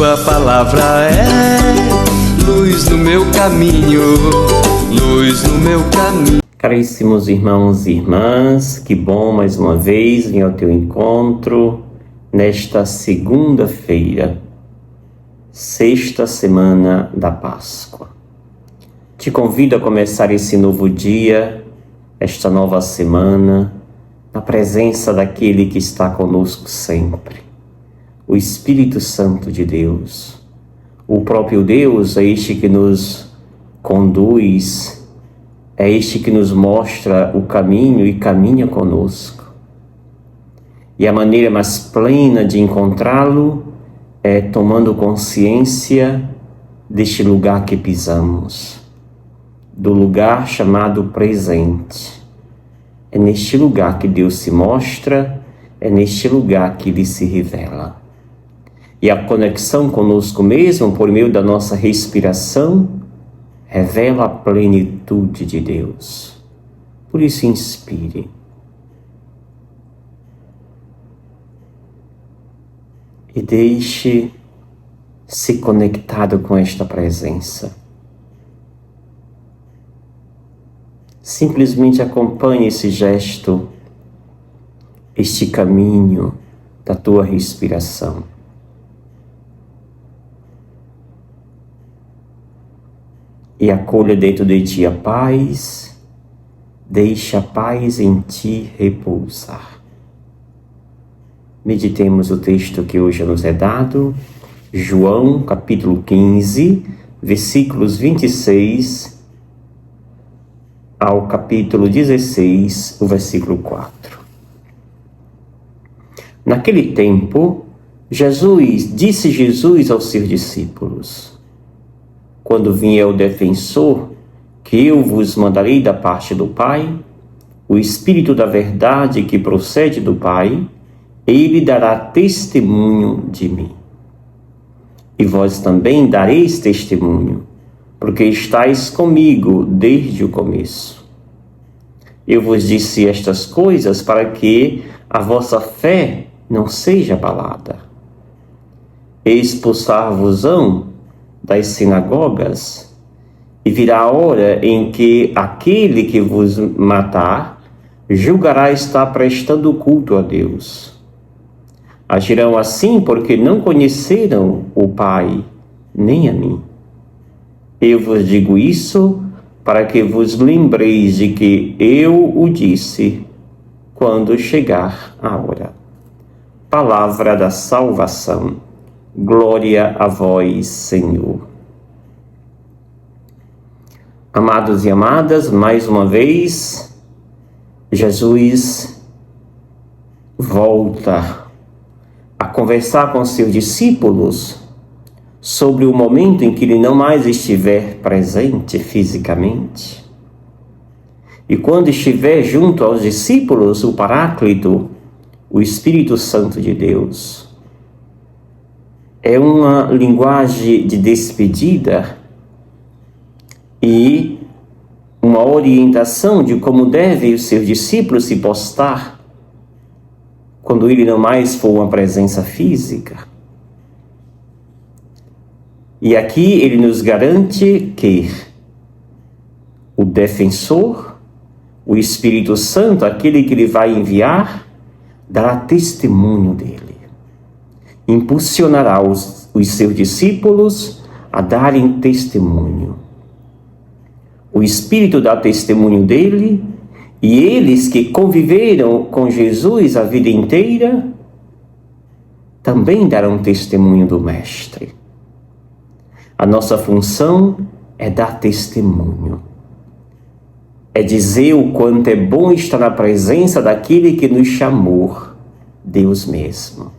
Tua palavra é luz no meu caminho, luz no meu caminho. Caríssimos irmãos e irmãs, que bom mais uma vez vir ao teu encontro nesta segunda-feira, sexta semana da Páscoa. Te convido a começar esse novo dia, esta nova semana, na presença daquele que está conosco sempre, o Espírito Santo de Deus. O próprio Deus é este que nos conduz, é este que nos mostra o caminho e caminha conosco. E a maneira mais plena de encontrá-lo é tomando consciência deste lugar que pisamos, do lugar chamado presente. É neste lugar que Deus se mostra, é neste lugar que Ele se revela. E a conexão conosco mesmo, por meio da nossa respiração, revela a plenitude de Deus. Por isso, inspire. E deixe-se conectado com esta presença. Simplesmente acompanhe esse gesto, este caminho da tua respiração. E acolha dentro de ti a paz, deixa a paz em ti repousar. Meditemos o texto que hoje nos é dado, João capítulo 15, versículos 26 ao capítulo 16, o versículo 4. Naquele tempo, disse Jesus aos seus discípulos: quando vier o defensor, que eu vos mandarei da parte do Pai, o Espírito da verdade que procede do Pai, ele dará testemunho de mim. E vós também dareis testemunho, porque estáis comigo desde o começo. Eu vos disse estas coisas para que a vossa fé não seja abalada. Expulsar-vos-ão das sinagogas, e virá a hora em que aquele que vos matar julgará estar prestando culto a Deus. Agirão assim porque não conheceram o Pai, nem a mim. Eu vos digo isso para que vos lembreis de que eu o disse quando chegar a hora. Palavra da salvação. Glória a vós, Senhor. Amados e amadas, mais uma vez, Jesus volta a conversar com seus discípulos sobre o momento em que ele não mais estiver presente fisicamente. E quando estiver junto aos discípulos, o Paráclito, o Espírito Santo de Deus, é uma linguagem de despedida e uma orientação de como devem os seus discípulos se postar quando ele não mais for uma presença física. E aqui ele nos garante que o defensor, o Espírito Santo, aquele que ele vai enviar, dará testemunho dele. Impulsionará os seus discípulos a darem testemunho. O Espírito dá testemunho dele, e eles que conviveram com Jesus a vida inteira também darão testemunho do Mestre. A nossa função é dar testemunho. É dizer o quanto é bom estar na presença daquele que nos chamou, Deus mesmo.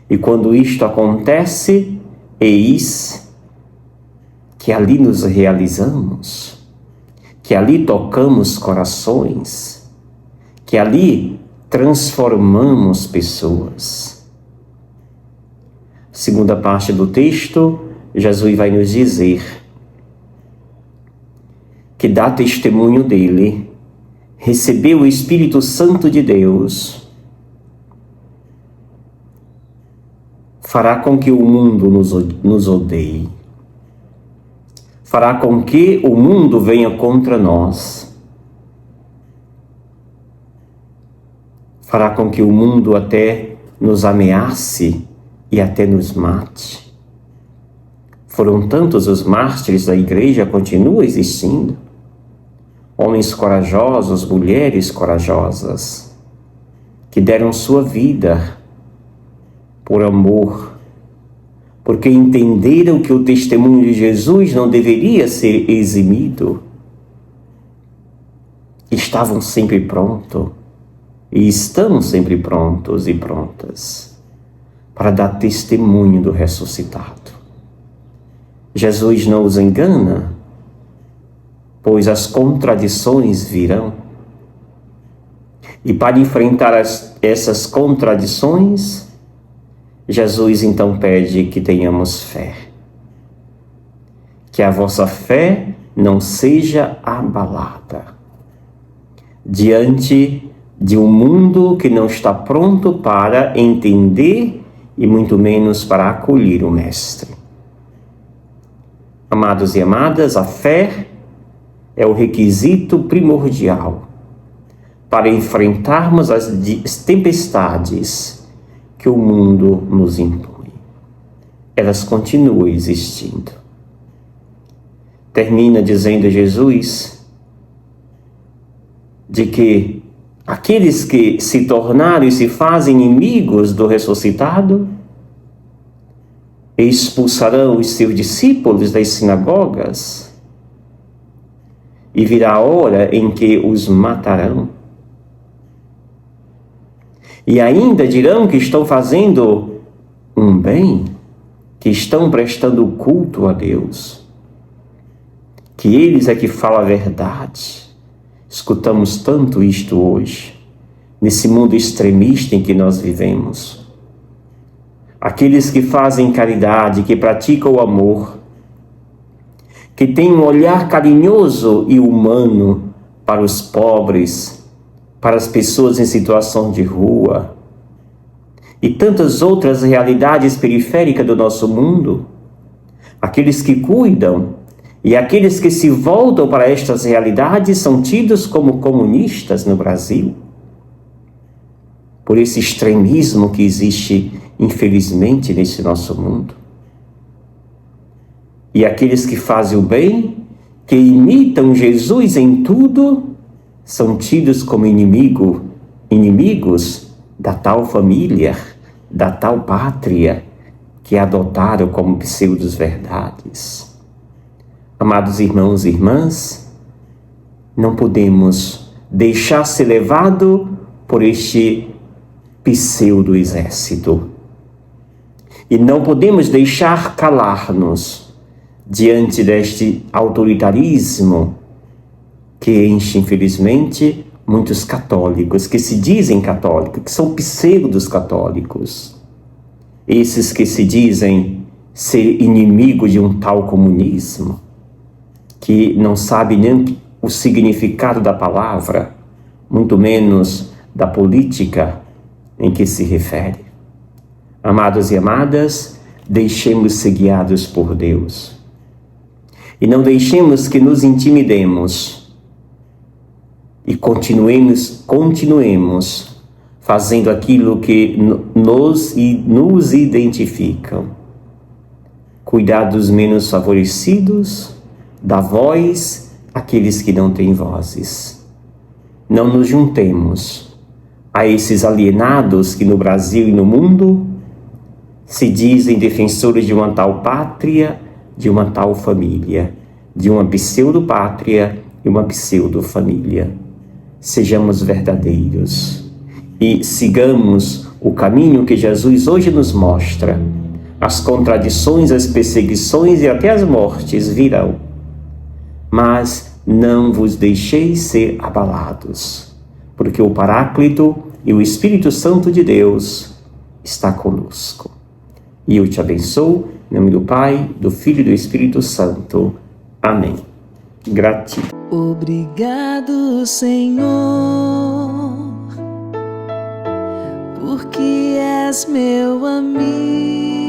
E quando isto acontece, eis que ali nos realizamos, que ali tocamos corações, que ali transformamos pessoas. Segunda parte do texto, Jesus vai nos dizer que dá testemunho dele, recebeu o Espírito Santo de Deus, fará com que o mundo nos odeie. Fará com que o mundo venha contra nós. Fará com que o mundo até nos ameace e até nos mate. Foram tantos os mártires da igreja, continua existindo. Homens corajosos, mulheres corajosas, que deram sua vida por amor, porque entenderam que o testemunho de Jesus não deveria ser eximido. Estavam sempre prontos, e estão sempre prontos e prontas para dar testemunho do ressuscitado. Jesus não os engana, pois as contradições virão. E para enfrentar essas contradições, Jesus então pede que tenhamos fé. Que a vossa fé não seja abalada diante de um mundo que não está pronto para entender e muito menos para acolher o Mestre. Amados e amadas, a fé é o requisito primordial para enfrentarmos as tempestades que o mundo nos impõe. Elas continuam existindo. Termina dizendo Jesus de que aqueles que se tornaram e se fazem inimigos do ressuscitado expulsarão os seus discípulos das sinagogas e virá a hora em que os matarão. E ainda dirão que estão fazendo um bem, que estão prestando culto a Deus, que eles é que falam a verdade. Escutamos tanto isto hoje, nesse mundo extremista em que nós vivemos. Aqueles que fazem caridade, que praticam o amor, que têm um olhar carinhoso e humano para os pobres, para as pessoas em situação de rua e tantas outras realidades periféricas do nosso mundo, aqueles que cuidam e aqueles que se voltam para estas realidades são tidos como comunistas no Brasil, por esse extremismo que existe, infelizmente, nesse nosso mundo. E aqueles que fazem o bem, que imitam Jesus em tudo, são tidos como inimigos da tal família, da tal pátria que adotaram como pseudos-verdades. Amados irmãos e irmãs, não podemos deixar ser levado por este pseudo-exército. E não podemos deixar calar-nos diante deste autoritarismo que enche, infelizmente, muitos católicos, que se dizem católicos, que são pseudos católicos. Esses que se dizem ser inimigo de um tal comunismo, que não sabe nem o significado da palavra, muito menos da política em que se refere. Amados e amadas, deixemos ser guiados por Deus. E não deixemos que nos intimidemos. E continuemos fazendo aquilo que nos identificam. Cuidar dos menos favorecidos, dar voz àqueles que não têm vozes. Não nos juntemos a esses alienados que no Brasil e no mundo se dizem defensores de uma tal pátria, de uma tal família, de uma pseudo-pátria e uma pseudo-família. Sejamos verdadeiros e sigamos o caminho que Jesus hoje nos mostra. As contradições, as perseguições e até as mortes virão, mas não vos deixeis ser abalados, porque o Paráclito e o Espírito Santo de Deus está conosco. E eu te abençoo, em nome do Pai, do Filho e do Espírito Santo. Amém. Gratidão. Obrigado, Senhor, porque és meu amigo.